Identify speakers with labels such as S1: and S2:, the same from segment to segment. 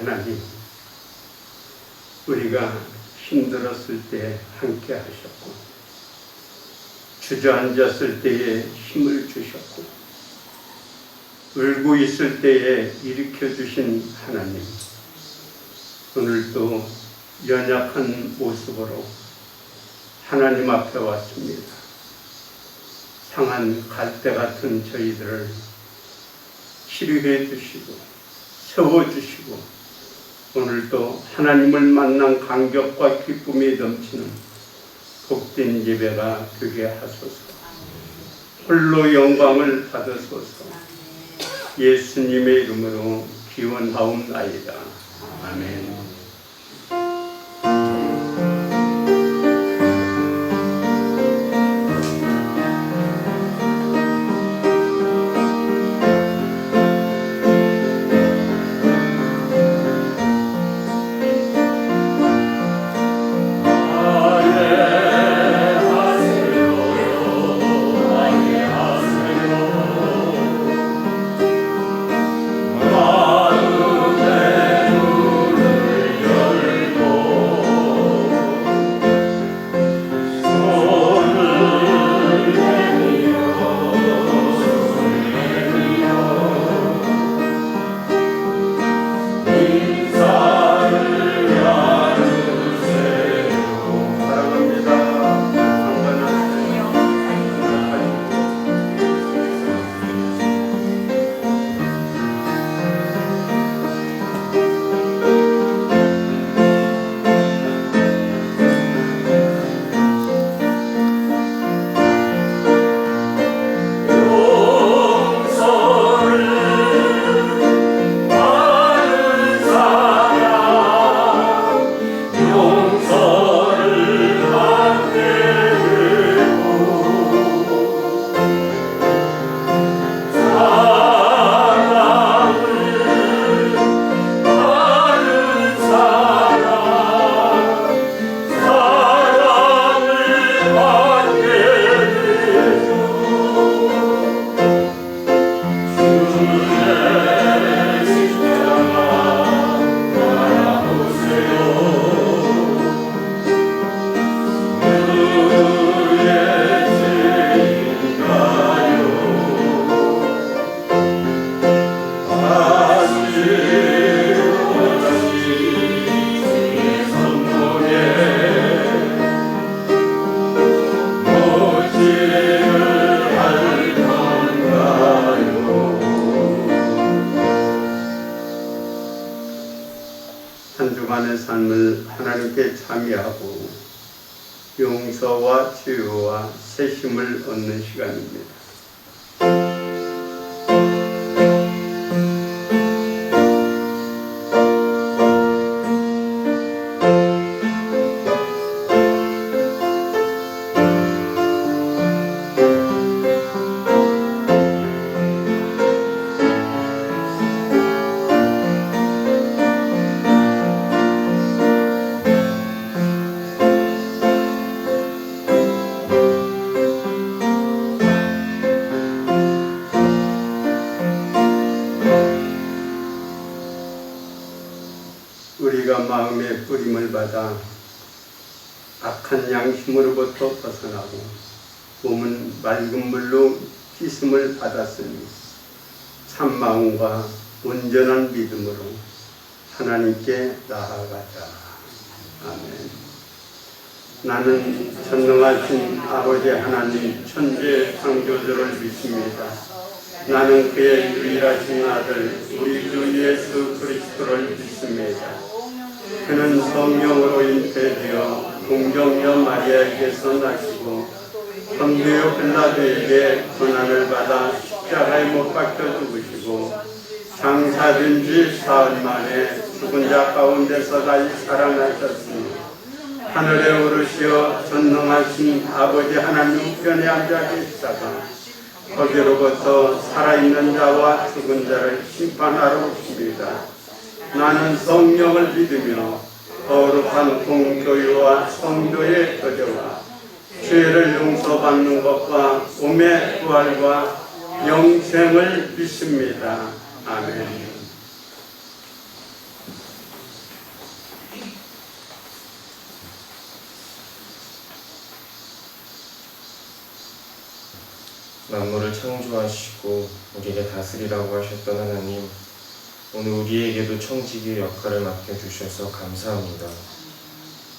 S1: 하나님, 우리가 힘들었을 때 함께 하셨고, 주저앉았을 때에 힘을 주셨고, 울고 있을 때에 일으켜 주신 하나님, 오늘도 연약한 모습으로 하나님 앞에 왔습니다. 상한 갈대 같은 저희들을 치료해 주시고 세워주시고, 오늘도 하나님을 만난 감격과 기쁨이 넘치는 복된 예배가 되게 하소서. 홀로 영광을 받으소서. 예수님의 이름으로 기원하옵나이다. 아멘. 한 주간의 삶을 하나님께 참여하고 용서와 치유와 새힘을 얻는 시간입니다. 우리가 마음의 뿌림을 받아 악한 양심으로부터 벗어나고 몸은 맑은 물로 씻음을 받았으니 참 마음과 온전한 믿음으로 하나님께 나아가자. 아멘. 나는 전능하신 아버지 하나님 천지의 창조주를 믿습니다. 나는 그의 유일하신 아들 우리 주 예수 그리스도를 믿습니다. 그는 성령으로 잉태되어 동정녀 마리아에게서 나시고 본디오 빌라도에게 고난을 받아 십자가에 못 박혀 죽으시고 장사된 지 사흘 만에 죽은 자 가운데서 다시 살아나셨으니 하늘에 오르시어 전능하신 아버지 하나님 우편에 앉아 계시다가 거기로부터 살아있는 자와 죽은 자를 심판하러 오십니다. 나는 성령을 믿으며 거룩한 공교회와 성도의 교제와 죄를 용서받는 것과 몸의 부활과 영생을 믿습니다. 아멘.
S2: 만물을 창조하시고 우리에게 다스리라고 하셨던 하나님, 오늘 우리에게도 청지기의 역할을 맡겨주셔서 감사합니다.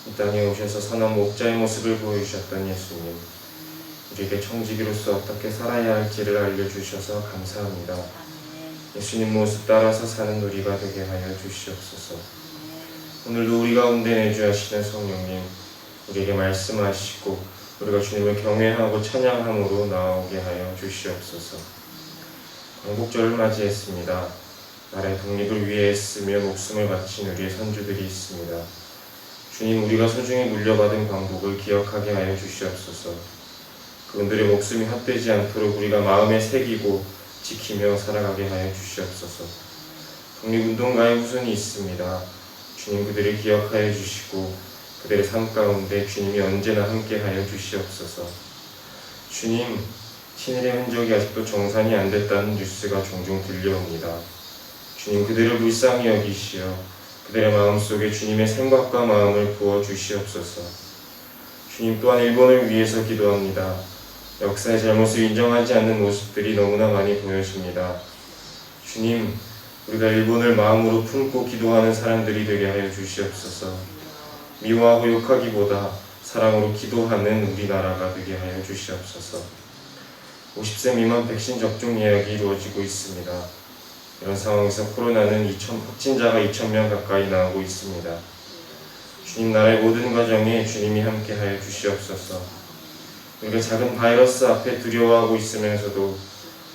S2: 이 땅에 오셔서 선한 목자의 모습을 보여주셨던 예수님, 우리에게 청지기로서 어떻게 살아야 할지를 알려주셔서 감사합니다. 예수님 모습 따라서 사는 우리가 되게 하여 주시옵소서. 오늘도 우리 가운데 내주하시는 성령님, 우리에게 말씀하시고 우리가 주님을 경외하고 찬양함으로 나오게 하여 주시옵소서. 광복절을 맞이했습니다. 나라의 독립을 위해 애쓰며 목숨을 바친 우리의 선조들이 있습니다. 주님, 우리가 소중히 물려받은 광복을 기억하게 하여 주시옵소서. 그분들의 목숨이 헛되지 않도록 우리가 마음에 새기고 지키며 살아가게 하여 주시옵소서. 독립운동가의 후손이 있습니다. 주님, 그들을 기억하여 주시고 그들의 삶 가운데 주님이 언제나 함께하여 주시옵소서. 주님, 친일의 흔적이 아직도 정산이 안 됐다는 뉴스가 종종 들려옵니다. 주님, 그들을 불쌍히 여기시어 그들의 마음속에 주님의 생각과 마음을 부어주시옵소서. 주님, 또한 일본을 위해서 기도합니다. 역사의 잘못을 인정하지 않는 모습들이 너무나 많이 보여집니다. 주님, 우리가 일본을 마음으로 품고 기도하는 사람들이 되게 하여 주시옵소서. 미워하고 욕하기보다 사랑으로 기도하는 우리나라가 되게 하여 주시옵소서. 50세 미만 백신 접종 예약이 이루어지고 있습니다. 이런 상황에서 코로나는 확진자가 2,000명 가까이 나오고 있습니다. 주님, 나라의 모든 과정에 주님이 함께하여 주시옵소서. 우리가 작은 바이러스 앞에 두려워하고 있으면서도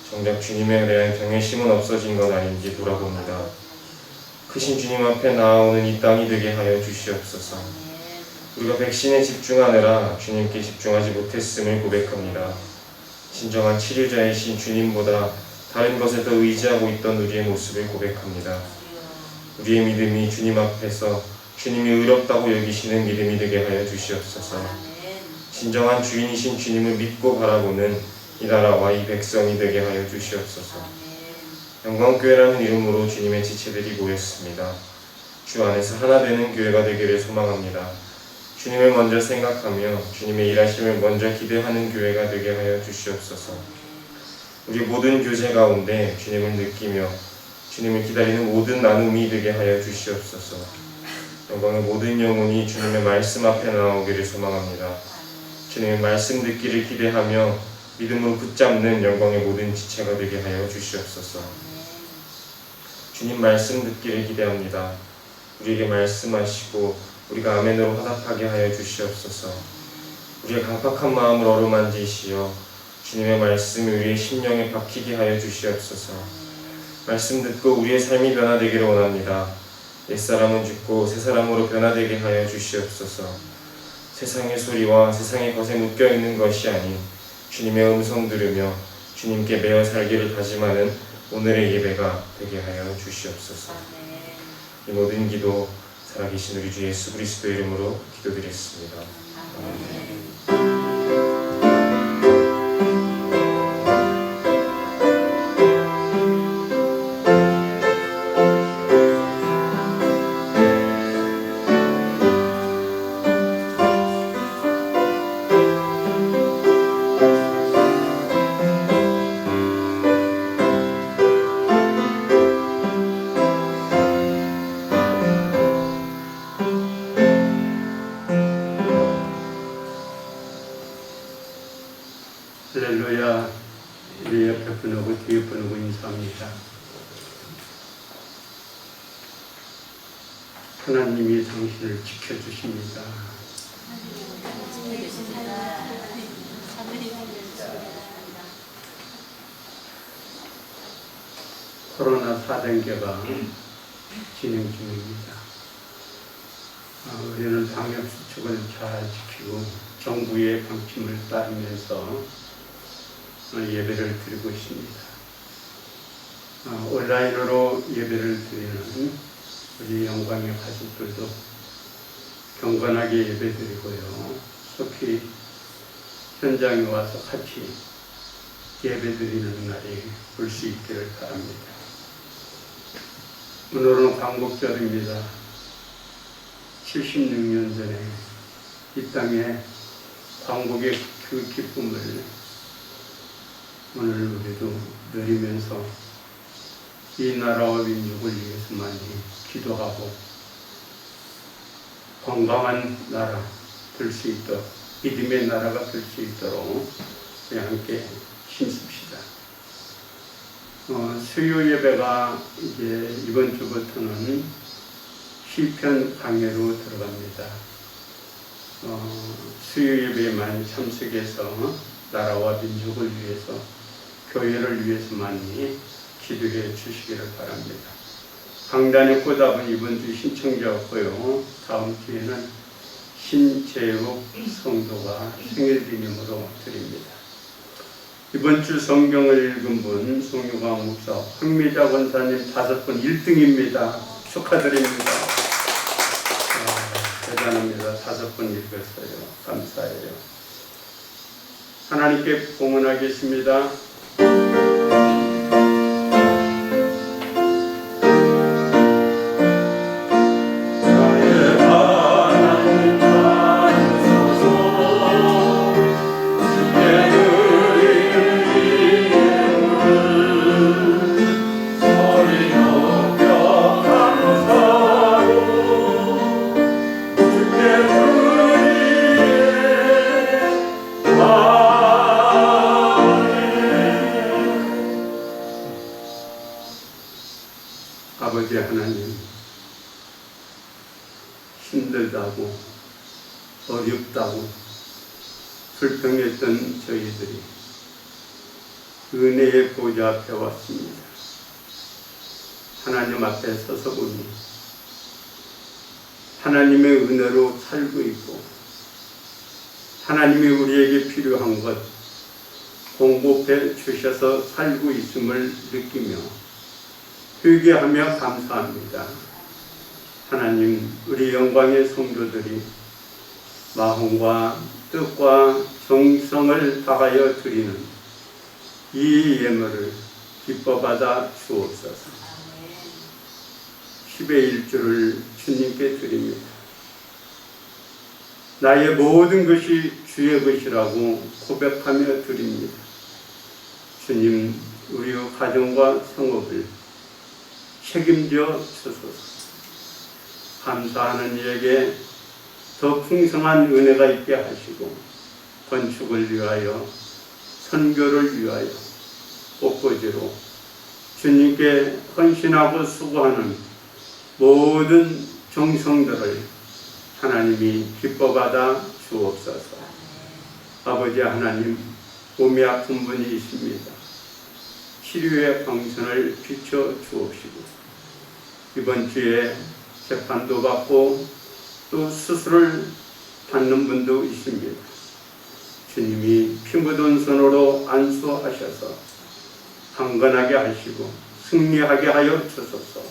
S2: 정작 주님에 대한 경외심은 없어진 건 아닌지 돌아봅니다. 크신 주님 앞에 나아오는 이 땅이 되게 하여 주시옵소서. 우리가 백신에 집중하느라 주님께 집중하지 못했음을 고백합니다. 진정한 치료자이신 주님보다 다른 것에 더 의지하고 있던 우리의 모습을 고백합니다. 우리의 믿음이 주님 앞에서 주님이 의롭다고 여기시는 믿음이 되게 하여 주시옵소서. 진정한 주인이신 주님을 믿고 바라보는 이 나라와 이 백성이 되게 하여 주시옵소서. 영광교회라는 이름으로 주님의 지체들이 모였습니다. 주 안에서 하나 되는 교회가 되기를 소망합니다. 주님을 먼저 생각하며 주님의 일하심을 먼저 기대하는 교회가 되게 하여 주시옵소서. 우리 모든 교제 가운데 주님을 느끼며 주님을 기다리는 모든 나눔이 되게 하여 주시옵소서. 영광의 모든 영혼이 주님의 말씀 앞에 나오기를 소망합니다. 주님의 말씀 듣기를 기대하며 믿음으로 붙잡는 영광의 모든 지체가 되게 하여 주시옵소서. 주님 말씀 듣기를 기대합니다. 우리에게 말씀하시고 우리가 아멘으로 화답하게 하여 주시옵소서. 우리의 강팍한 마음을 어루만지시어 주님의 말씀이 우리의 심령에 박히게 하여 주시옵소서. 말씀 듣고 우리의 삶이 변화되기를 원합니다. 옛사람은 죽고 새사람으로 변화되게 하여 주시옵소서. 세상의 소리와 세상의 것에 묶여있는 것이 아닌 주님의 음성 들으며 주님께 매어 살기를 다짐하는 오늘의 예배가 되게 하여 주시옵소서. 이 모든 기도 살아계신 우리 주 예수 그리스도의 이름으로 기도드렸습니다. 아멘.
S1: 할렐루야. 우리 옆에 분하고 뒤에 분하고 인사합니다. 하나님이 당신을 지켜주십니다. 코로나 4단계가 진행 중입니다. 우리는 방역 수칙을 잘 지키고 정부의 방침을 따르면서 예배를 드리고 있습니다. 온라인으로 예배를 드리는 우리 영광의 가족들도 경건하게 예배 드리고요. 속히 현장에 와서 같이 예배 드리는 날이 올 수 있기를 바랍니다. 오늘은 광복절입니다. 76년 전에 이 땅에 광복의 그 기쁨을 오늘 우리도 누리면서 이 나라와 민족을 위해서만이 기도하고 건강한 나라 될 수 있도록, 믿음의 나라가 될 수 있도록 우리 함께 힘씁시다. 수요 예배가 이제 이번 주부터는 시편 강해로 들어갑니다. 수요 예배에 많이 참석해서 나라와 민족을 위해서, 교회를 위해서만이 기도해 주시기를 바랍니다. 강단의 꽃답은 이번 주 신청자 없고요. 다음 주에는 신재욱 성도가 생일 기념으로 드립니다. 이번 주 성경을 읽은 분 송유광 목사, 황미자 권사님 5분 1등입니다. 축하드립니다. 대단합니다. 5분 읽었어요. 감사해요. 하나님께 봉헌하겠습니다. 아버지 하나님, 힘들다고 어렵다고 불평했던 저희들이 은혜의 보좌 앞에 왔습니다. 하나님 앞에 서서 보니 하나님의 은혜로 살고 있고, 하나님이 우리에게 필요한 것 공급해 주셔서 살고 있음을 느끼며 회개하며 감사합니다. 하나님, 우리 영광의 성도들이 마음과 뜻과 정성을 다하여 드리는 이 예물을 기뻐 받아 주옵소서. 10의 1조를 주님께 드립니다. 나의 모든 것이 주의 것이라고 고백하며 드립니다. 주님, 우리 가정과 성업을 책임져 주소서. 감사하는 이에게 더 풍성한 은혜가 있게 하시고, 건축을 위하여, 선교를 위하여 꽃꽂이로 주님께 헌신하고 수고하는 모든 정성들을 하나님이 기뻐받아 주옵소서. 아버지 하나님, 몸이 아픈 분이 있습니다. 치료의 방선을 비춰 주옵시고, 이번 주에 재판도 받고 또 수술을 받는 분도 있습니다. 주님이 피 묻은 손으로 안수하셔서 강건하게 하시고 승리하게 하여 주소서.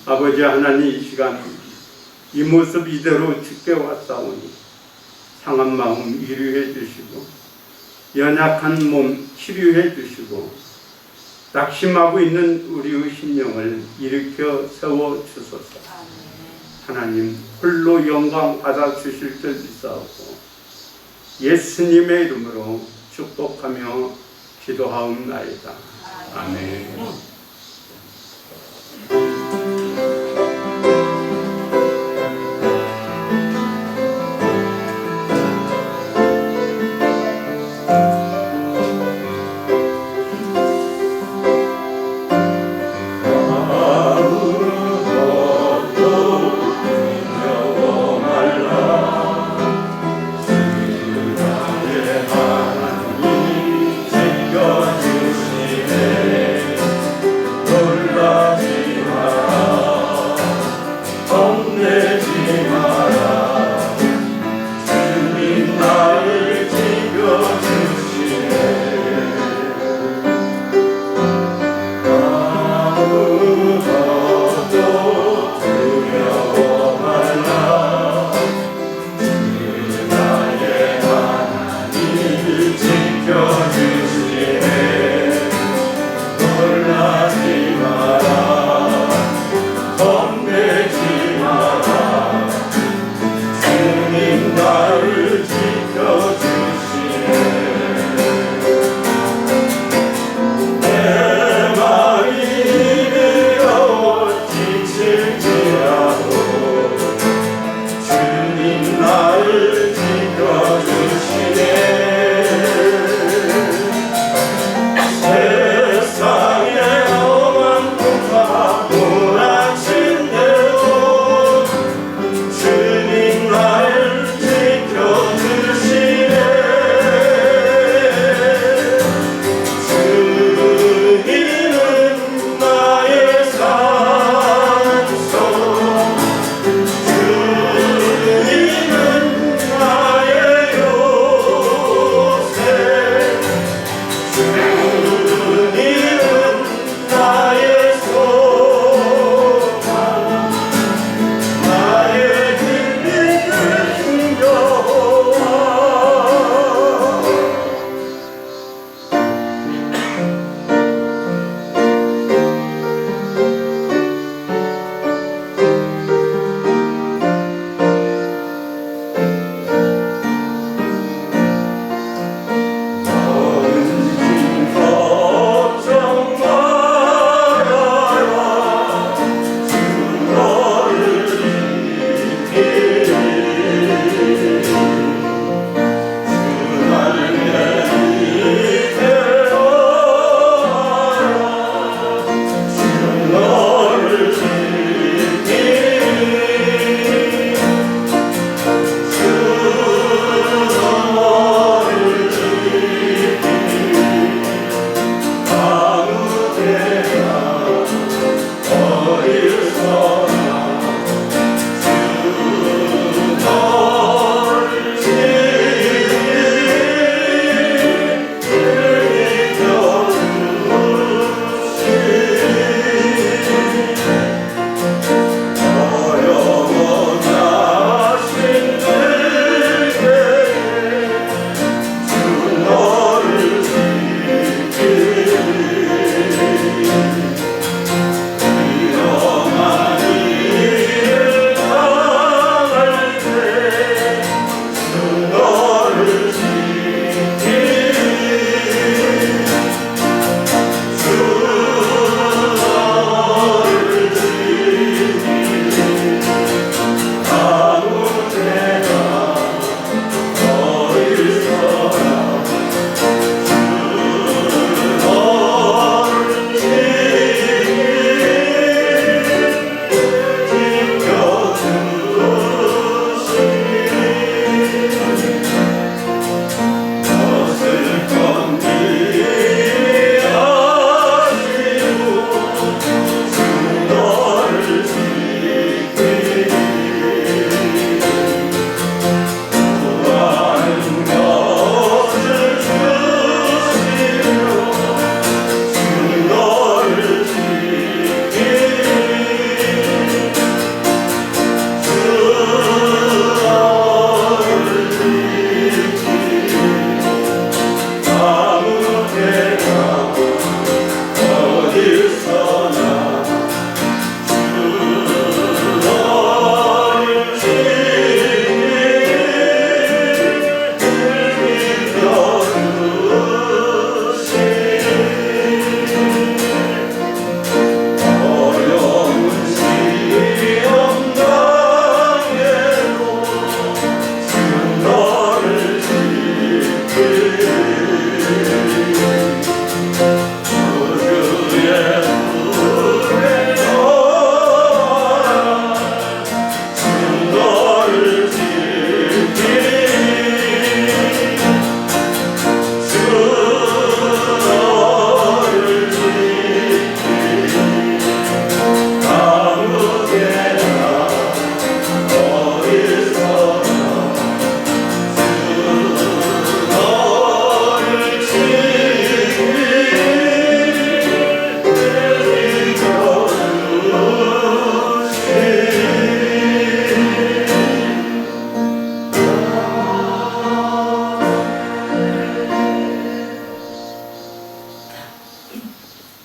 S1: 아버지 하나님, 이 시간 이 모습 이대로 지켜왔사오니 상한 마음 위로해 주시고, 연약한 몸 치료해 주시고, 낙심하고 있는 우리의 심령을 일으켜 세워 주소서. 하나님, 홀로 영광 받아 주실 줄 믿사오고 예수님의 이름으로 축복하며 기도하옵나이다. 아멘.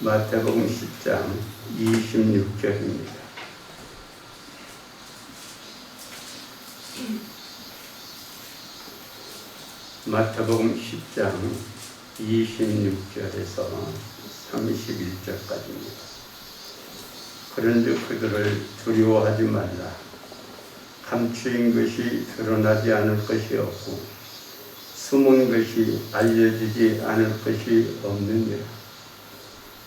S1: 마태복음 10장 26절입니다. 마태복음 10장 26절에서 31절까지입니다. 그런즉 그들을 두려워하지 말라. 감추인 것이 드러나지 않을 것이 없고 숨은 것이 알려지지 않을 것이 없느니라.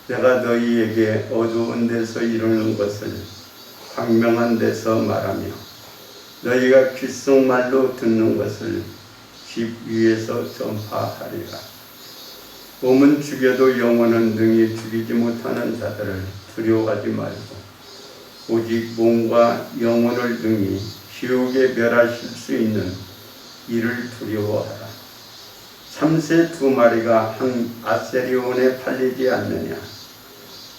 S1: 내가 너희에게 어두운 데서 이루는 것을 광명한 데서 말하며 너희가 귓속말로 듣는 것을 집 위에서 전파하리라. 몸은 죽여도 영혼은 능히 죽이지 못하는 자들을 두려워하지 말고 오직 몸과 영혼을 능히 지옥에 멸하실 수 있는 이를 두려워하라. 참새 2마리가 한 아세리온에 팔리지 않느냐.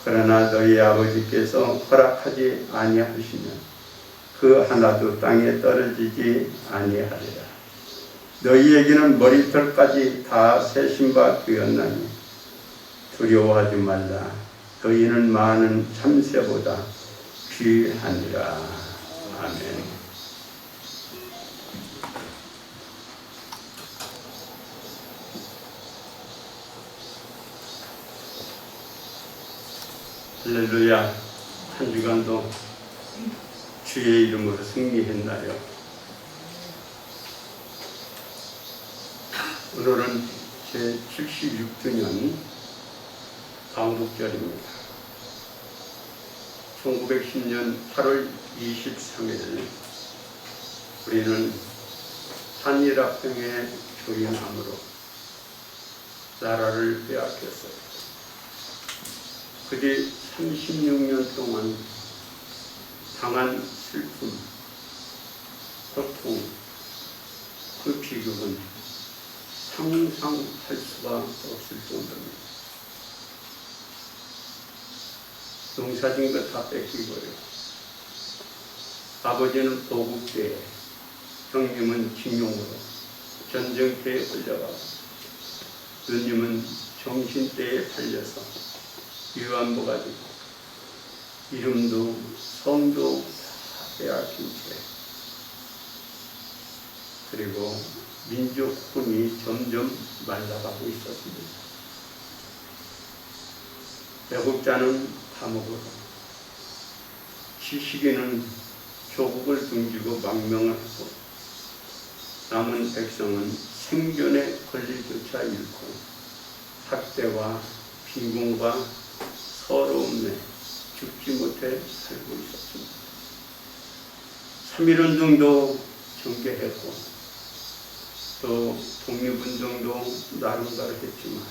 S1: 그러나 너희 아버지께서 허락하지 아니하시면 그 하나도 땅에 떨어지지 아니하리라. 너희에게는 머리털까지 다 세신 바 되었나니 두려워하지 말라. 너희는 많은 참새보다 귀하니라. 아멘. 할렐루야. 한 주간도 주의 이름으로 승리했나요? 오늘은 제 76주년 광복절입니다. 1910년 8월 23일 우리는 한일합병의 조인함으로 나라를 빼앗겼어요. 그 뒤 36년 동안 당한 슬픔, 고통, 그 비극은 상상할 수가 없을 정도입니다. 농사진 거 다 뺏기고요. 아버지는 보국대에, 형님은 징용으로 전쟁터에 끌려가고 누님은 정신대에 팔려서 위안부 가지고 이름도 성도 다 빼앗긴 채 그리고 민족군이 점점 말라가고 있었습니다. 애국자는 감옥으로, 지식인은 조국을 등지고 망명을 하고 남은 백성은 생존의 권리조차 잃고 학대와 빈곤과 서러움에 죽지 못해 살고 있었습니다. 3.1운동도 전개했고 또 독립운동도 나름대로 했지만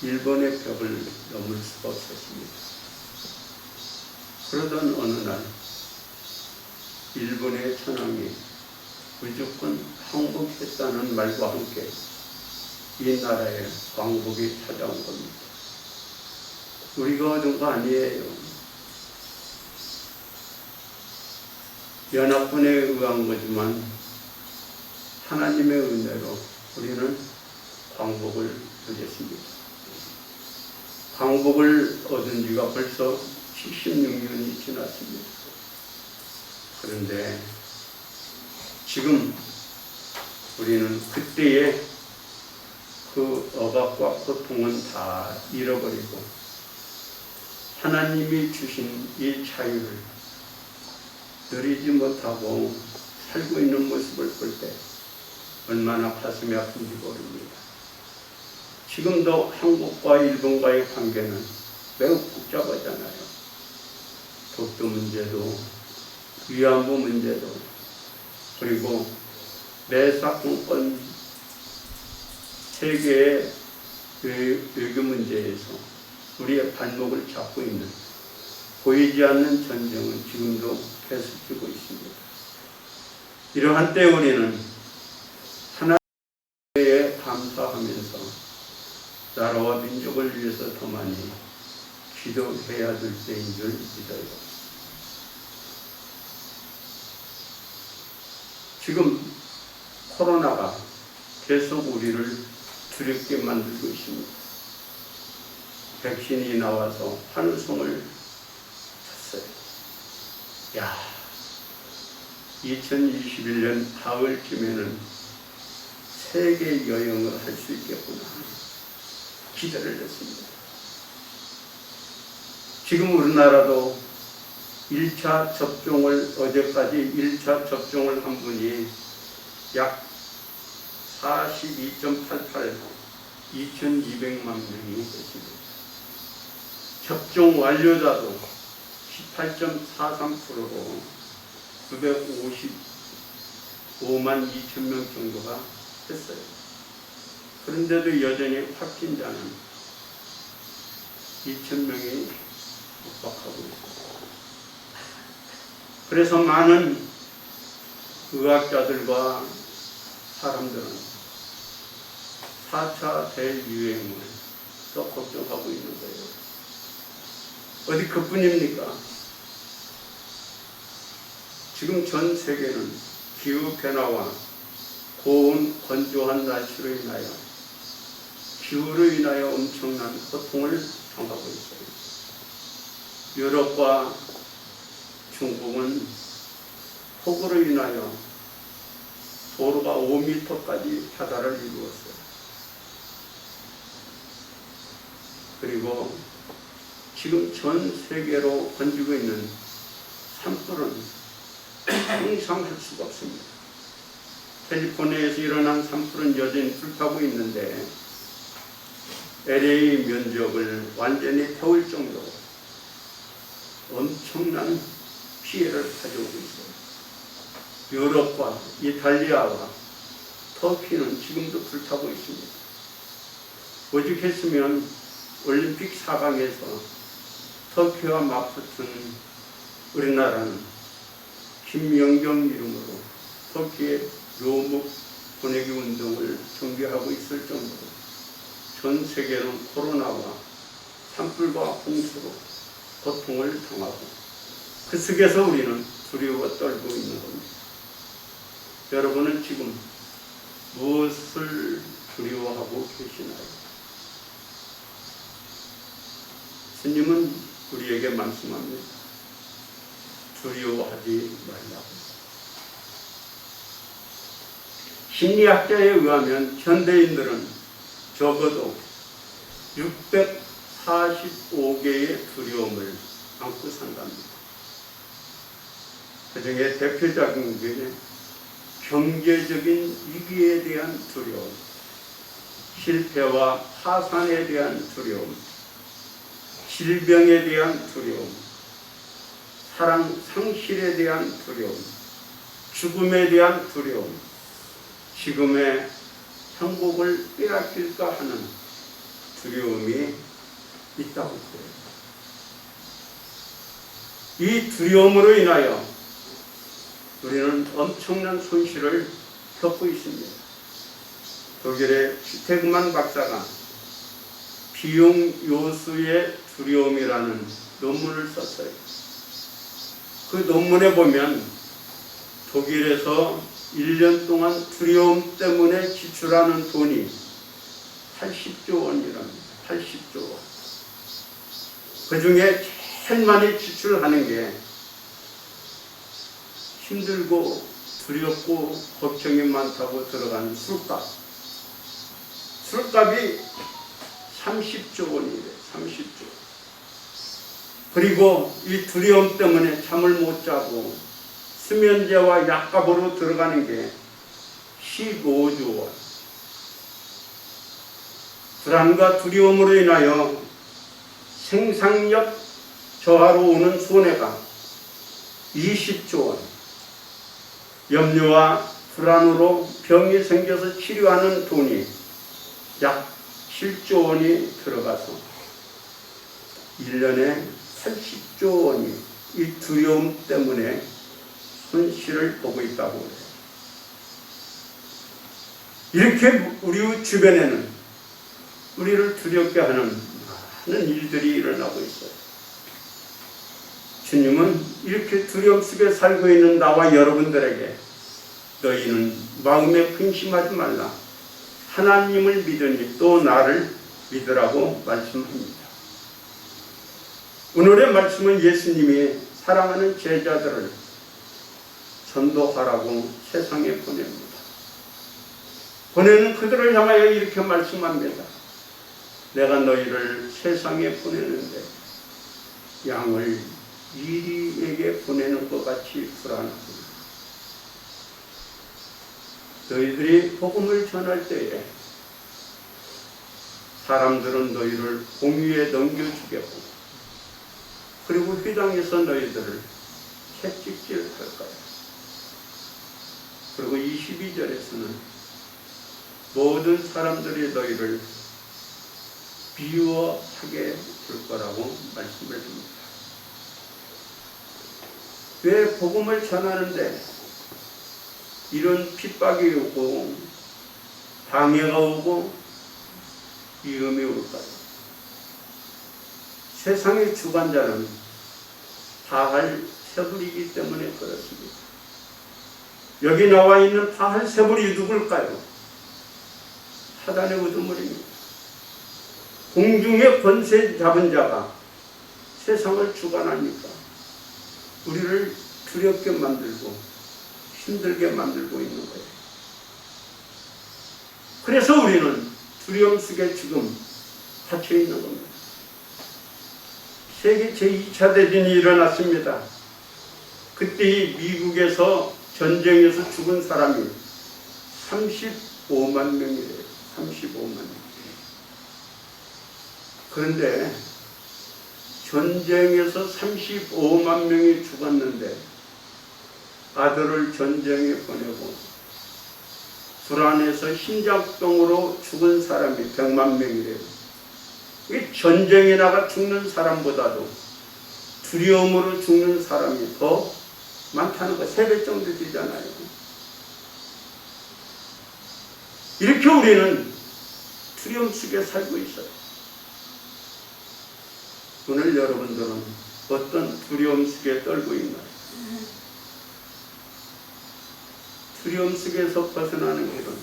S1: 일본의 벽을 넘을 수가 없었습니다. 그러던 어느 날 일본의 천황이 무조건 항복했다는 말과 함께 이 나라에 광복이 찾아온 겁니다. 우리가 얻은 거 아니에요. 연합군에 의한 거지만 하나님의 은혜로 우리는 광복을 누렸습니다. 광복을 얻은 지가 벌써 76년이 지났습니다. 그런데 지금 우리는 그때의 그 억압과 고통은 다 잃어버리고 하나님이 주신 이 자유를 누리지 못하고 살고 있는 모습을 볼 때 얼마나 가슴이 아픈지 모릅니다. 지금도 한국과 일본과의 관계는 매우 복잡하잖아요. 독도 문제도 위안부 문제도 그리고 매사건건 세계의 외교 문제에서 우리의 발목을 잡고 있는 보이지 않는 전쟁은 지금도 계속되고 있습니다. 이러한 때 우리는 하나님께 감사하면서 나라와 민족을 위해서 더 많이 기도해야 될 때인 줄 믿어요. 지금 코로나가 계속 우리를 두렵게 만들고 있습니다. 백신이 나와서 환호성을 쳤어요. 야, 2021년 가을쯤에는 세계 여행을 할 수 있겠구나 기대를 했습니다. 지금 우리나라도 1차 접종을 어제까지 1차 접종을 한 분이 약 42.88 2,200만 명이 됐습니다. 접종 완료자도 18.43%로 955만 2천 명 정도가 됐어요. 그런데도 여전히 확진자는 2천 명이 육박하고 있습니다. 그래서 많은 의학자들과 사람들은 4차 대유행을 더 걱정하고 있는 거예요. 어디 그뿐입니까? 지금 전 세계는 기후변화와 고온, 건조한 날씨로 인하여 기후로 인하여 엄청난 고통을 당하고 있어요. 유럽과 중국은 폭우로 인하여 도로가 5m까지 하달을 이루었어요. 그리고 지금 전 세계로 번지고 있는 산불은 상상할 수가 없습니다. 캘리포니아에서 일어난 산불은 여전히 불타고 있는데 LA 면적을 완전히 태울 정도로 엄청난 피해를 가져오고 있어요. 유럽과 이탈리아와 터키는 지금도 불타고 있습니다. 오죽했으면 올림픽 4강에서 터키와 맞붙은 우리나라는 김연경 이름으로 터키의 묘목 보내기 운동을 준비하고 있을 정도로 전 세계는 코로나와 산불과 홍수로 고통을 당하고 그 속에서 우리는 두려워 떨고 있는 겁니다. 여러분은 지금 무엇을 두려워하고 계시나요? 스님은 우리에게 말씀합니다. 두려워하지 말라고. 심리학자에 의하면 현대인들은 적어도 645개의 두려움을 안고 산답니다. 그 중에 대표적인 게 경제적인 위기에 대한 두려움, 실패와 파산에 대한 두려움, 질병에 대한 두려움, 사랑 상실에 대한 두려움, 죽음에 대한 두려움, 지금의 행복을 빼앗길까 하는 두려움이 있다고 해요. 이 두려움으로 인하여 우리는 엄청난 손실을 겪고 있습니다. 독일의 슈테그만 박사가 비용 요수의 두려움이라는 논문을 썼어요. 그 논문에 보면 독일에서 1년 동안 두려움 때문에 지출하는 돈이 80조 원이랍니다. 80조 원. 그 중에 제일 많이 지출하는 게 힘들고 두렵고 걱정이 많다고 들어가는 술값. 술값이 30조 원이래요. 30조. 그리고 이 두려움 때문에 잠을 못 자고 수면제와 약값으로 들어가는 게 15조 원. 불안과 두려움으로 인하여 생산력 저하로 오는 손해가 20조 원. 염려와 불안으로 병이 생겨서 치료하는 돈이 약 7조 원이 들어가서 1년에 80조 원이 이 두려움 때문에 손실을 보고 있다고 해요. 이렇게 우리 주변에는 우리를 두렵게 하는 많은 일들이 일어나고 있어요. 주님은 이렇게 두려움 속에 살고 있는 나와 여러분들에게 너희는 마음에 근심하지 말라. 하나님을 믿으니 또 나를 믿으라고 말씀합니다. 오늘의 말씀은 예수님이 사랑하는 제자들을 전도하라고 세상에 보냅니다. 보내는 그들을 향하여 이렇게 말씀합니다. 내가 너희를 세상에 보내는데 양을 이리에게 보내는 것 같이 불안하구나. 너희들이 복음을 전할 때에 사람들은 너희를 공유에 넘겨주겠고 그리고 회당에서 너희들을 채찍질할 거야. 그리고 22절에서는 모든 사람들이 너희를 미워하게 될 거라고 말씀을 줍니다. 왜 복음을 전하는데 이런 핍박이 오고 방해가 오고 위험이 올까요? 세상의 주관자는 바알세불이기 때문에 그렇습니다. 여기 나와 있는 바알세불이 누굴까요? 사단의 우두머리입니다. 공중의 권세 잡은 자가 세상을 주관하니까 우리를 두렵게 만들고 힘들게 만들고 있는 거예요. 그래서 우리는 두려움 속에 지금 갇혀 있는 겁니다. 세계 제2차 대전이 일어났습니다. 그때 미국에서 전쟁에서 죽은 사람이 35만 명이래요. 35만 명. 그런데 전쟁에서 35만 명이 죽었는데 아들을 전쟁에 보내고 불안해서 심장병으로 죽은 사람이 100만 명이래요. 이 전쟁에 나가 죽는 사람보다도 두려움으로 죽는 사람이 더 많다는 거 3배 정도 되잖아요. 이렇게 우리는 두려움 속에 살고 있어요. 오늘 여러분들은 어떤 두려움 속에 떨고 있나요? 두려움 속에서 벗어나는 길은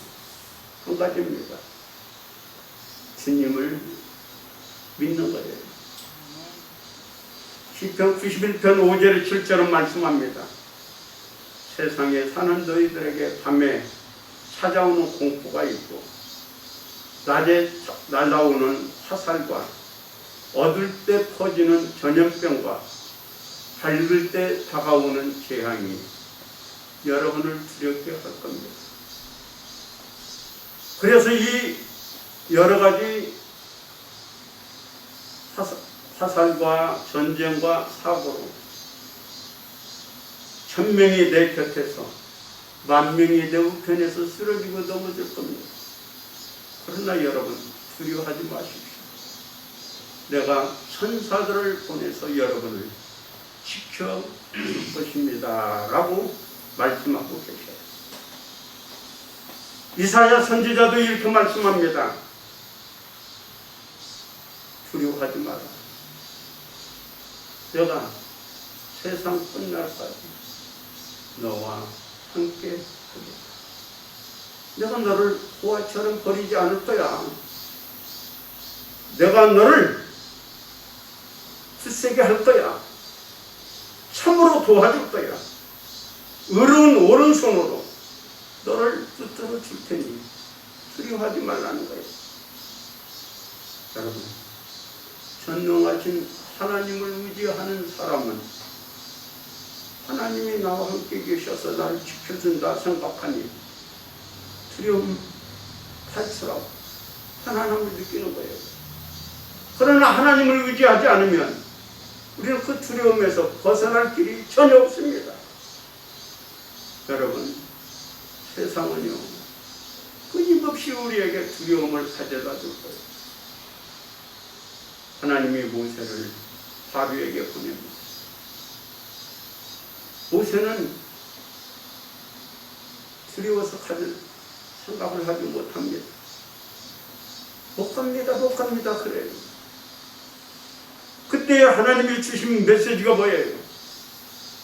S1: 한 가지입니다. 주님을 믿는 거예요. 시편 91편 5절에 7절은 말씀합니다. 세상에 사는 너희들에게 밤에 찾아오는 공포가 있고 낮에 날아오는 화살과 어둘 때 퍼지는 전염병과 밝을 때 다가오는 재앙이 여러분을 두렵게 할 겁니다. 그래서 이 여러 가지 화살과 전쟁과 사고로 1000명이 내 곁에서 10,000명이 내 우편에서 쓰러지고 넘어질 겁니다. 그러나 여러분 두려워하지 마십시오. 내가 천사들을 보내서 여러분을 지켜줄 것입니다 라고 말씀하고 계셔요. 이사야 선지자도 이렇게 말씀합니다. 두려워하지 마라. 내가 세상 끝날까지 너와 함께 하겠다. 내가 너를 호화처럼 버리지 않을 거야. 내가 너를 굳세게 할 거야. 참으로 도와줄 거야. 의로운 오른손으로 너를 붙들어 줄 테니 두려워하지 말라는 거예요. 여러분, 전능하신 하나님을 의지하는 사람은 하나님이 나와 함께 계셔서 나를 지켜준다 생각하니 두려움 탈출하고 편안함을 느끼는 거예요. 그러나 하나님을 의지하지 않으면 우리는 그 두려움에서 벗어날 길이 전혀 없습니다. 여러분, 세상은요 끊임없이 우리에게 두려움을 가져다 줄 거예요. 하나님이 모세를 바로에게 보냅니다. 모세는 두려워서 가질 생각을 하지 못합니다. 못 갑니다 그래요. 그때 하나님이 주신 메시지가 뭐예요?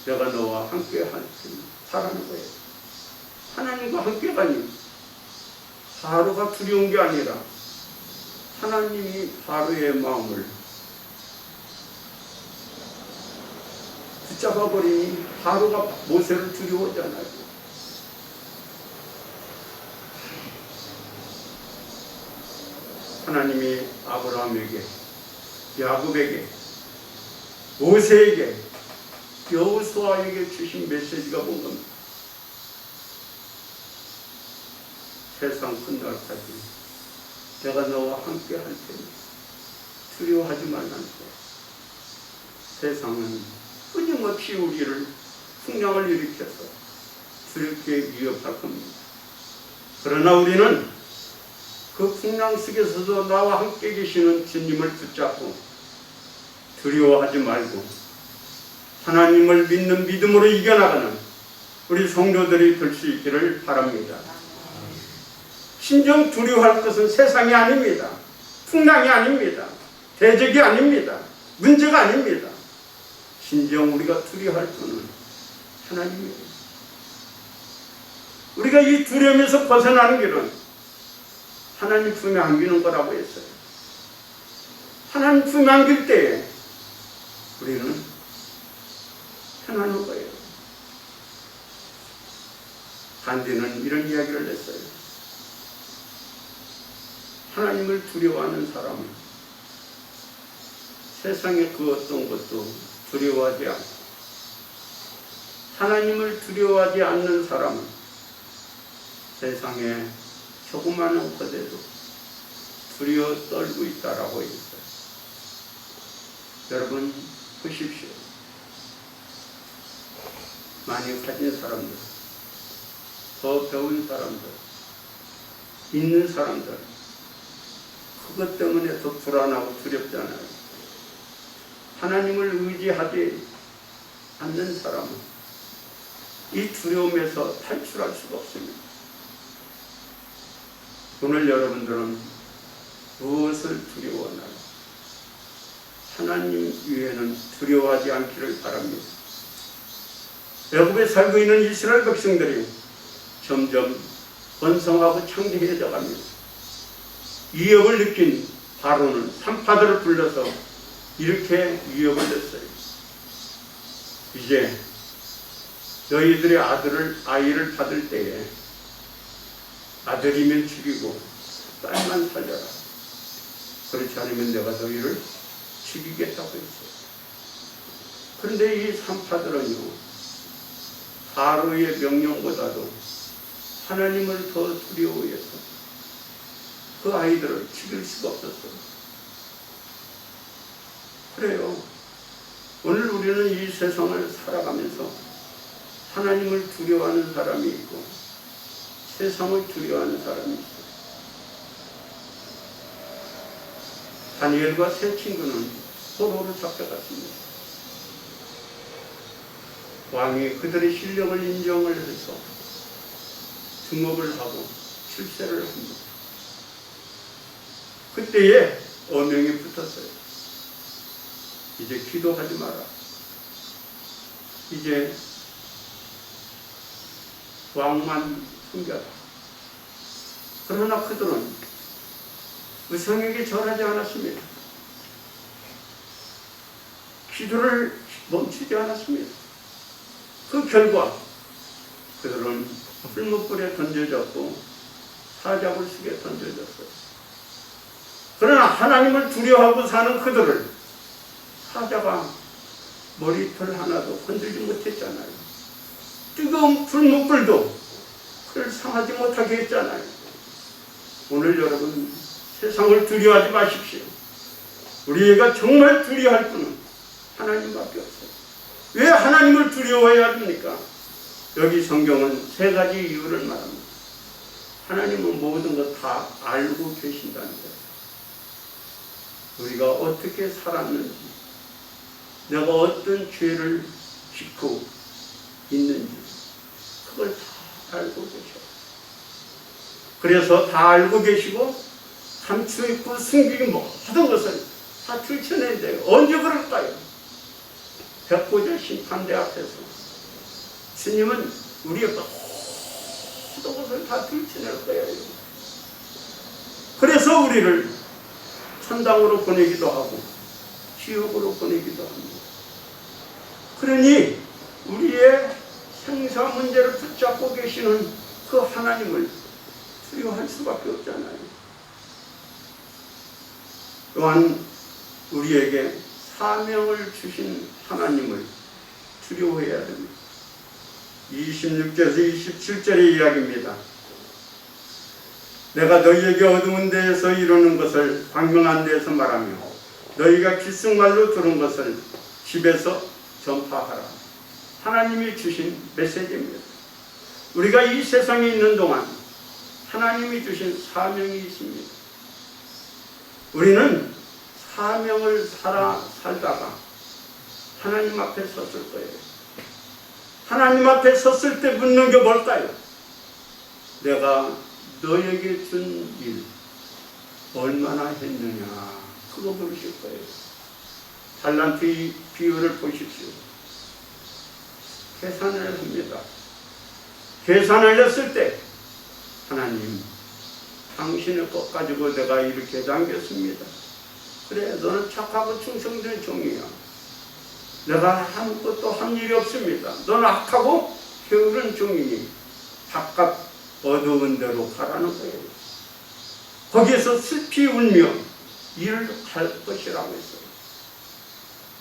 S1: 내가 너와 함께 하라는 거예요. 하나님과 함께 가니 바로가 두려운 게 아니라 하나님이 바로의 마음을 붙잡아 버리니 바로가 모세를 두려워하잖아요. 하나님이 아브라함에게, 야곱에게, 모세에게, 여호수아에게 주신 메시지가 뭔 겁니까? 세상 끝날까지 내가 너와 함께 할 테니 두려워하지 말라고. 세상은 끊임없이 우리를 풍랑을 일으켜서 두렵게 위협할 겁니다. 그러나 우리는 그 풍랑 속에서도 나와 함께 계시는 주님을 붙잡고 두려워하지 말고 하나님을 믿는 믿음으로 이겨나가는 우리 성도들이 될 수 있기를 바랍니다. 진정 두려워할 것은 세상이 아닙니다. 풍랑이 아닙니다. 대적이 아닙니다. 문제가 아닙니다. 진정 우리가 두려워할 분은 하나님입니다. 우리가 이 두려움에서 벗어나는 길은 하나님 품에 안기는 거라고 했어요. 하나님 품에 안길 때에 우리는 편안한 거예요. 간디는 이런 이야기를 했어요. 하나님을 두려워하는 사람은 세상의 그 어떤 것도 두려워하지 않고, 하나님을 두려워하지 않는 사람은 세상에 조그마한 것에도 두려워 떨고 있다라고 했어요. 여러분 보십시오. 많이 가진 사람들, 더 배운 사람들, 있는 사람들, 그것 때문에 더 불안하고 두렵잖아요. 하나님을 의지하지 않는 사람은 이 두려움에서 탈출할 수가 없습니다. 오늘 여러분들은 무엇을 두려워하나요? 하나님 위에는 두려워하지 않기를 바랍니다. 애굽에 살고 있는 이스라엘 백성들이 점점 번성하고 창대해져 갑니다. 위협을 느낀 바로는 산파들을 불러서 이렇게 위협을 냈어요. 이제 너희들의 아이를 받을 때에 아들이면 죽이고 딸만 살려라. 그렇지 않으면 내가 너희를 죽이겠다고 했어요. 그런데 이 산파들은요, 바로의 명령보다도 하나님을 더 두려워해서 그 아이들을 죽일 수가 없었어요. 그래요. 오늘 우리는 이 세상을 살아가면서 하나님을 두려워하는 사람이 있고 세상을 두려워하는 사람이 있어요. 다니엘과 세 친구는 포로로 잡혀갔습니다. 왕이 그들의 실력을 인정을 해서 등록을 하고 출세를 합니다. 그때에 어명이 붙었어요. 이제 기도하지 마라. 이제 왕만 섬겨라. 그러나 그들은 의성에게 절하지 않았습니다. 기도를 멈추지 않았습니다. 그 결과 그들은 풀무불에 던져졌고 사자굴 속에 던져졌어요. 그러나 하나님을 두려워하고 사는 그들을 사자가 머리털 하나도 건들지 못했잖아요. 뜨거운 풀무불도 그를 상하지 못하게 했잖아요. 오늘 여러분 세상을 두려워하지 마십시오. 우리가 정말 두려워할 분은 하나님밖에 없어요. 왜 하나님을 두려워해야 합니까? 여기 성경은 세 가지 이유를 말합니다. 하나님은 모든 것 다 알고 계신다는 거예요. 우리가 어떻게 살았는지, 내가 어떤 죄를 짓고 있는지 그걸 다 알고 계셔요. 그래서 다 알고 계시고 감추있고 숨기기 모든 것을 다 들춰낸대요. 언제 그럴까요? 백보자 심판대 앞에서 주님은 우리의 모든 것을 다 들춰낼 거예요. 그래서 우리를 천당으로 보내기도 하고 지옥으로 보내기도 합니다. 그러니 우리의 생사 문제를 붙잡고 계시는 그 하나님을 두려워할 수밖에 없잖아요. 또한 우리에게 사명을 주신 하나님을 두려워해야 됩니다. 26절에서 27절의 이야기입니다. 내가 너희에게 어두운 데에서 이루는 것을 광명한 데에서 말하며 너희가 귓속말로 들은 것을 집에서 전파하라. 하나님이 주신 메시지입니다. 우리가 이 세상에 있는 동안 하나님이 주신 사명이 있습니다. 우리는 사명을 살다가 하나님 앞에 섰을 거예요. 하나님 앞에 섰을 때 묻는 게 뭘까요? 내가 너에게 준 일 얼마나 했느냐, 그거 물으실 거예요. 달란트의 비유를 보십시오. 계산을 합니다. 계산을 했을 때 하나님, 당신의 것 가지고 내가 이렇게 남겼습니다. 그래, 너는 착하고 충성된 종이야. 내가 아무것도 한 일이 없습니다. 너는 악하고 게으른 종이니 바깥 어두운 데로 가라는 거예요. 거기에서 슬피 울며 일을 할 것이라고 했어요.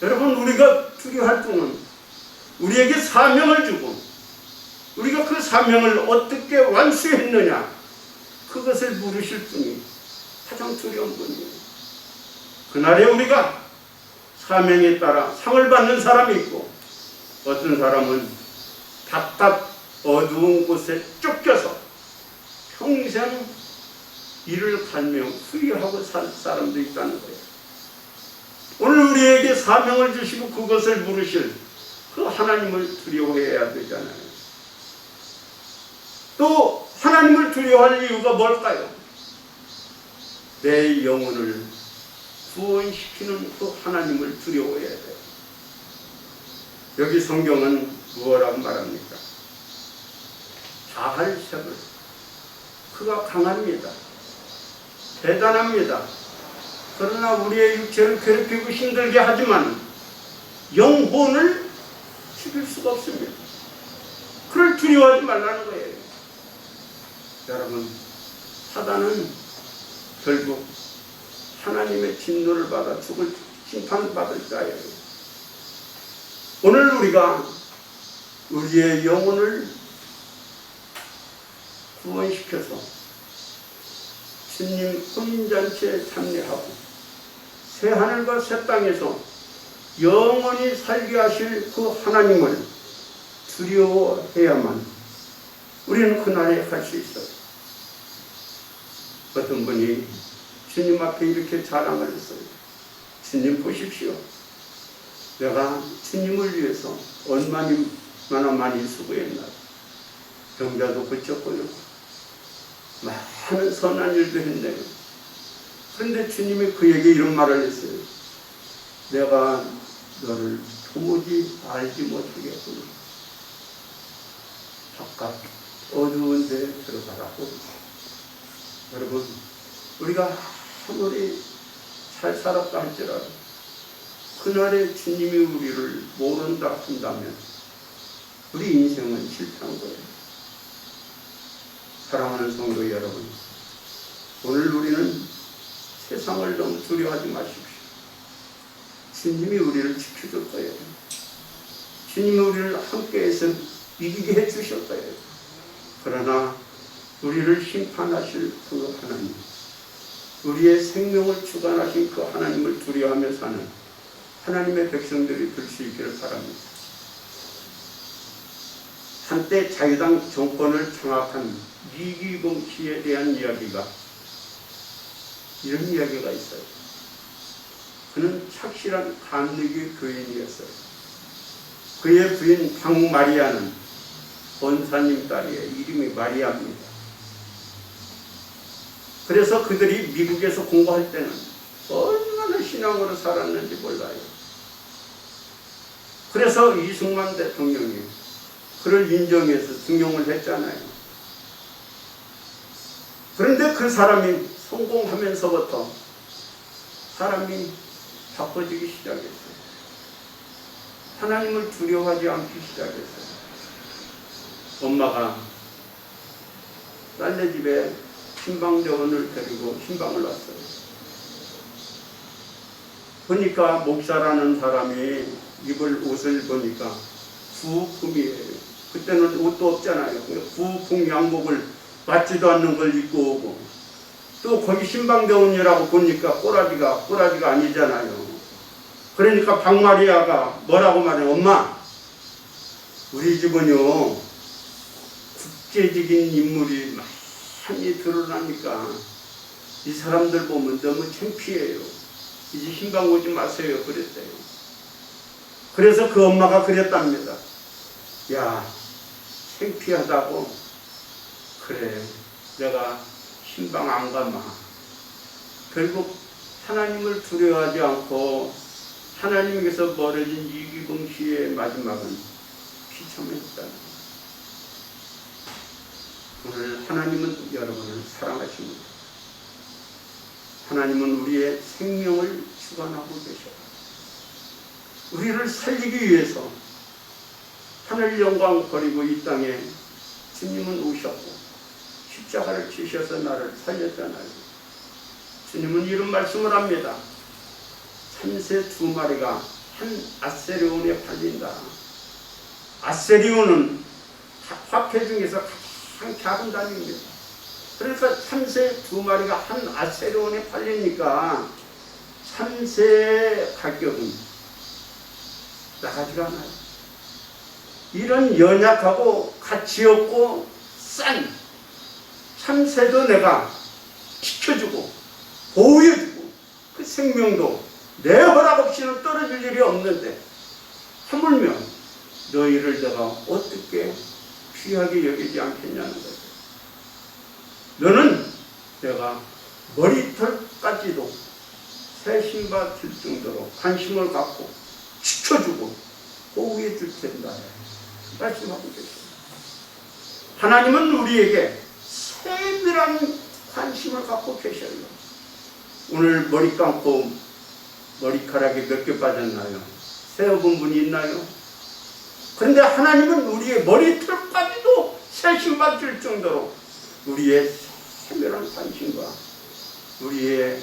S1: 여러분, 우리가 두려워할 분은 우리에게 사명을 주고 우리가 그 사명을 어떻게 완수했느냐, 그것을 물으실 분이 가장 두려운 분이에요. 그날에 우리가 사명에 따라 상을 받는 사람이 있고, 어떤 사람은 바깥 어두운 곳에 쫓겨서 평생 이를 갈며 후회하고 살 사람도 있다는 거예요. 오늘 우리에게 사명을 주시고 그것을 물으실 그 하나님을 두려워해야 되잖아요. 또 하나님을 두려워할 이유가 뭘까요? 내 영혼을 구원시키는 그 하나님을 두려워해야 돼요. 여기 성경은 무엇라고 말합니까? 바알세불, 그가 강합니다. 대단합니다. 그러나 우리의 육체를 괴롭히고 힘들게 하지만 영혼을 죽일 수가 없습니다. 그를 두려워하지 말라는 거예요. 여러분, 사단은 결국 하나님의 진노를 받아 죽을 심판을 받을 자예요. 오늘 우리가 우리의 영혼을 구원시켜서 주님 혼인잔치에 참여하고 새하늘과 새 땅에서 영원히 살게 하실 그 하나님을 두려워해야만 우리는 그날에 갈 수 있어요. 어떤 분이 주님 앞에 이렇게 자랑을 했어요. 주님 보십시오. 내가 주님을 위해서 얼마나 많이 수고했나. 병자도 고쳤고요. 많은 선한 일도 했네요. 그런데 주님이 그에게 이런 말을 했어요. 내가 너를 도무지 알지 못하겠구나. 바깥 어두운 데 들어가라고. 여러분, 우리가 아무리 잘 살았다 할지라도 그날에 주님이 우리를 모른다 한다면 우리 인생은 실패한 거예요. 사랑하는 성도 여러분, 오늘 우리는 세상을 너무 두려워하지 마십시오. 주님이 우리를 지켜줄 거예요. 주님이 우리를 함께해서 이기게 해주실 거예요. 그러나 우리를 심판하실 그 하나님, 우리의 생명을 주관하신 그 하나님을 두려워하며 사는 하나님의 백성들이 될 수 있기를 바랍니다. 한때 자유당 정권을 장악한 이기봉 씨에 대한 이야기가, 이런 이야기가 있어요. 그는 착실한 감리교 교인이었어요. 그의 부인 박마리아는 권사님 딸이에요. 이름이 마리아입니다. 그래서 그들이 미국에서 공부할 때는 얼마나 신앙으로 살았는지 몰라요. 그래서 이승만 대통령이 그를 인정해서 등용을 했잖아요. 그런데 그 사람이 성공하면서부터 사람이 바꿔지기 시작했어요. 하나님을 두려워하지 않기 시작했어요. 엄마가 딸네 집에 신방대원을 데리고 신방을 왔어요. 보니까 목사라는 사람이 입을 옷을 보니까 부품이에요. 그때는 옷도 없잖아요. 부품 양복을 맞지도 않는 걸 입고 오고, 또 거기 신방대원이라고 보니까 꼬라지가 아니잖아요. 그러니까 박마리아가 뭐라고 말해? 엄마, 우리 집은요 국제적인 인물이 많이 드러나니까 이 사람들 보면 너무 창피해요. 이제 신방 오지 마세요. 그랬대요. 그래서 그 엄마가 그랬답니다. 야, 창피하다고? 그래, 내가 신방 안 가마. 결국 하나님을 두려워하지 않고 하나님께서 멀어진 이기봉 씨의 마지막은 비참했다. 오늘 하나님은 여러분을 사랑하십니다. 하나님은 우리의 생명을 주관하고 계셔요. 우리를 살리기 위해서 하늘 영광 버리고 이 땅에 주님은 오셨고 십자가를 지셔서 나를 살렸잖아요. 주님은 이런 말씀을 합니다. 참새 2마리가 한 아세리온에 팔린다. 아세리온은 화폐 중에서 가장 작은 단위입니다. 그러니까 참새 2마리가 한 아세리온에 팔리니까 참새의 가격은 나가지가 않아요. 이런 연약하고 가치 없고 싼 참새도 내가 지켜주고 보호해주고 그 생명도 내 허락 없이는 떨어질 일이 없는데 하물며 너희를 내가 어떻게 귀하게 여기지 않겠냐는 거죠. 너는 내가 머리털까지도 새신바 줄 정도로 관심을 갖고 지켜주고 보호해 줄 텐다 말씀하고 계십니다. 하나님은 우리에게 세밀한 관심을 갖고 계셔요. 오늘 머리 감고 머리카락이 몇 개 빠졌나요? 세어본 분이 있나요? 그런데 하나님은 우리의 머리털까지도 세심받 줄 정도로 우리의 세밀한 관심과 우리의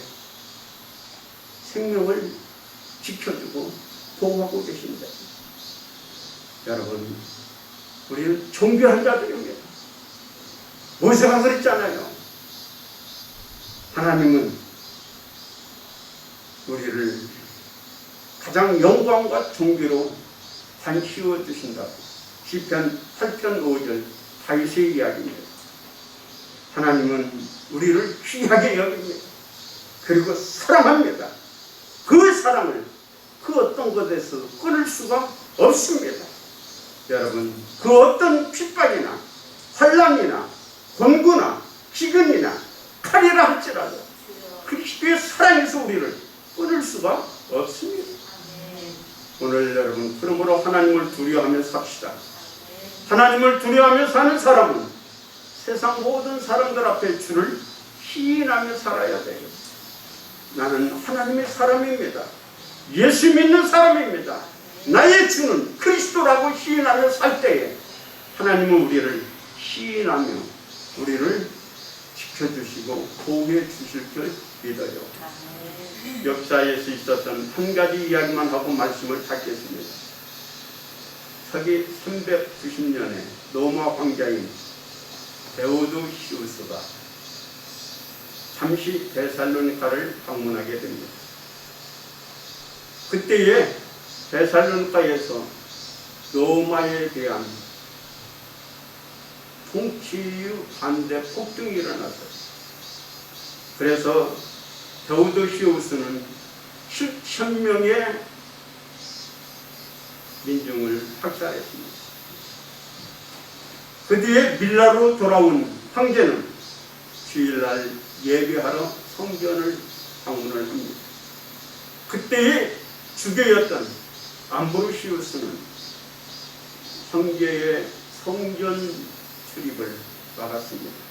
S1: 생명을 지켜주고 보호하고 계신다. 여러분, 우리는 존귀한 자들입니다. 모세가 그랬잖아요. 하나님은 우리를 가장 영광과 존귀로 관씌워 주신다고 시편 8편 5절 다윗의 이야기입니다. 하나님은 우리를 귀하게 여깁니다. 그리고 사랑합니다. 그 사랑을 그 어떤 것에서 끊을 수가 없습니다. 여러분, 그 어떤 핍박이나 환난이나 권고나 기근이나 칼이라 할지라도 그리스도의 사랑에서 우리를 끊을 수가 없습니다. 오늘 여러분, 그러므로 하나님을 두려워하며 삽시다. 하나님을 두려워하며 사는 사람은 세상 모든 사람들 앞에 주를 시인하며 살아야 돼요. 나는 하나님의 사람입니다. 예수 믿는 사람입니다. 나의 주는 그리스도라고 시인하며 살 때에 하나님은 우리를 시인하며 우리를 지켜주시고 보호해 주실 줄 믿어요. 역사에서 있었던 한 가지 이야기만 하고 말씀을 닫겠습니다. 서기 390년에 로마 황자인 데오도시우스가 잠시 데살로니카를 방문하게 됩니다. 그때에 데살로니카에서 로마에 대한 통치 반대 폭동이 일어났어요. 그래서 데오도시우스는 7,000명의 민중을 학살했습니다. 그 뒤에 밀라로 돌아온 황제는 주일날 예배하러 성전을 방문을 합니다. 그때의 주교였던 암브로시우스는 황제의 성전 출입을 막았습니다.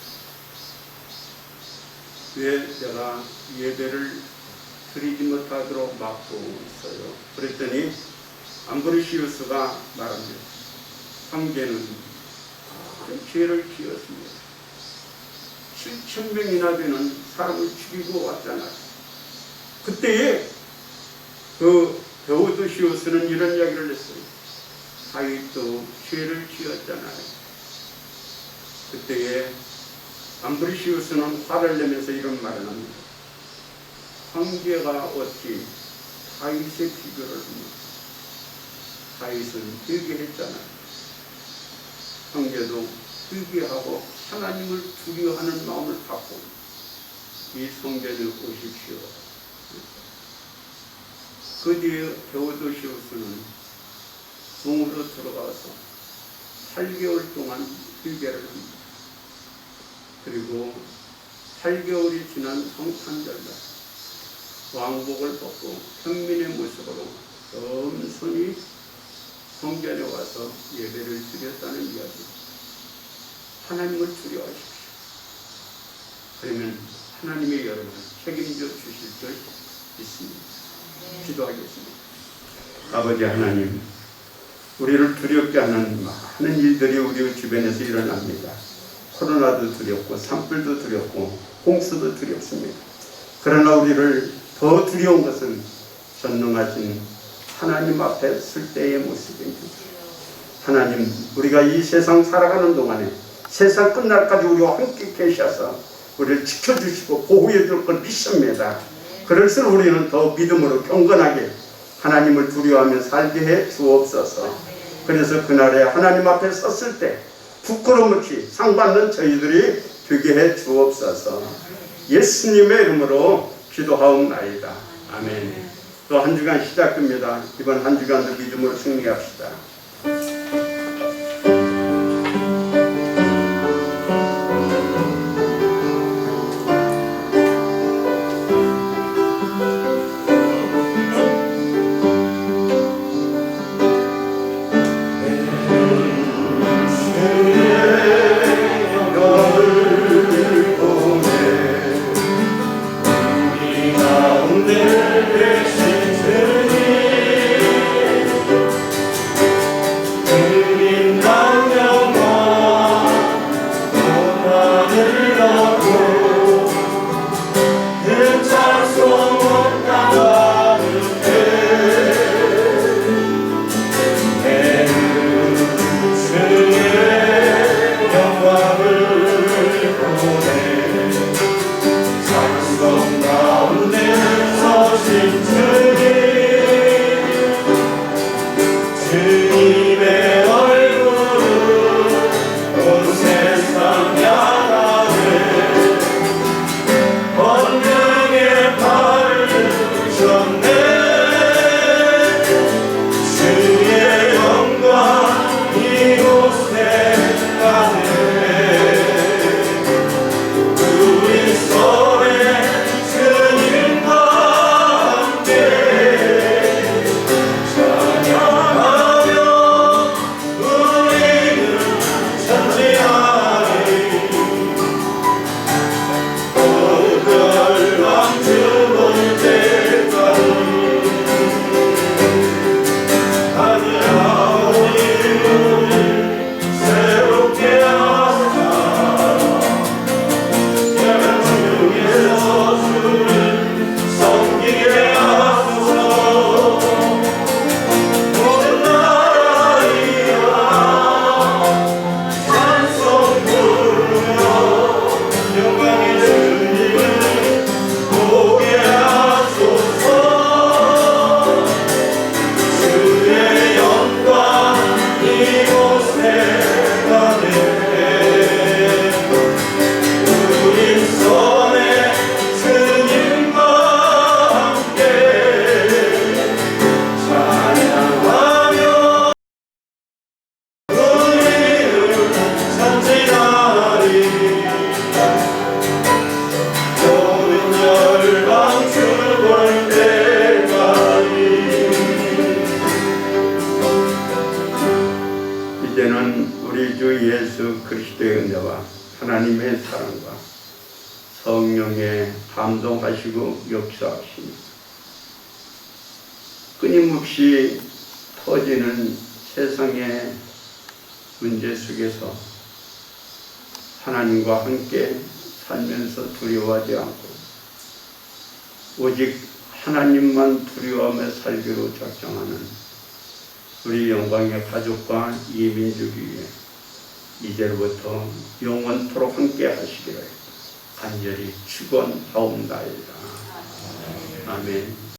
S1: 왜 내가 예배를 드리지 못하도록 막고 있어요? 그랬더니 암브로시우스가 말합니다. 황제는 죄를 지었습니다. 7,000명이나 되는 사람을 죽이고 왔잖아요. 그때에 그 데오도시우스는 이런 이야기를 했어요. 다윗도 죄를 지었잖아요. 그때에 암브로시우스는 화를 내면서 이런 말을 합니다. 황제가 어찌 다윗의 비교를 합니다. 다윗은 회개했잖아요. 황제도 회개하고 하나님을 두려워하는 마음을 갖고 이 성전에 오십시오. 그 뒤에 데오도시우스는 궁으로 들어가서 8개월 동안 회개를 합니다. 그리고 8개월이 지난 성탄절날 왕복을 벗고 평민의 모습으로 겸손히 성전에 와서 예배를 드렸다는 이야기. 하나님을 두려워하십시오. 그러면 하나님의 여러분을 책임져 주실 줄 믿습니다. 기도하겠습니다. 아버지 하나님, 우리를 두렵게 하는 많은 일들이 우리 주변에서 일어납니다. 코로나도 두렵고 산불도 두렵고 홍수도 두렵습니다. 그러나 우리를 더 두려운 것은 전능하신 하나님 앞에 설 때의 모습입니다. 하나님, 우리가 이 세상 살아가는 동안에 세상 끝날까지 우리와 함께 계셔서 우리를 지켜주시고 보호해 줄 걸 믿습니다. 그럴수록 우리는 더 믿음으로 경건하게 하나님을 두려워하며 살게 해 주옵소서. 그래서 그날에 하나님 앞에 섰을 때 부끄러움 없이 상 받는 저희들이 되게 해 주옵소서. 예수님의 이름으로 기도하옵나이다. 아멘. 또 한 주간 시작됩니다. 이번 한 주간도 믿음으로 승리합시다. 하나님의 사랑과 성령의 감동하시고 역사하시니 끊임없이 커지는 세상의 문제 속에서 하나님과 함께 살면서 두려워하지 않고 오직 하나님만 두려워하며 살기로 작정하는 우리 영광의 가족과 이 민족이 위해 이제부터 영원토록 함께 하시기를 간절히 축원하옵나이다. 아멘.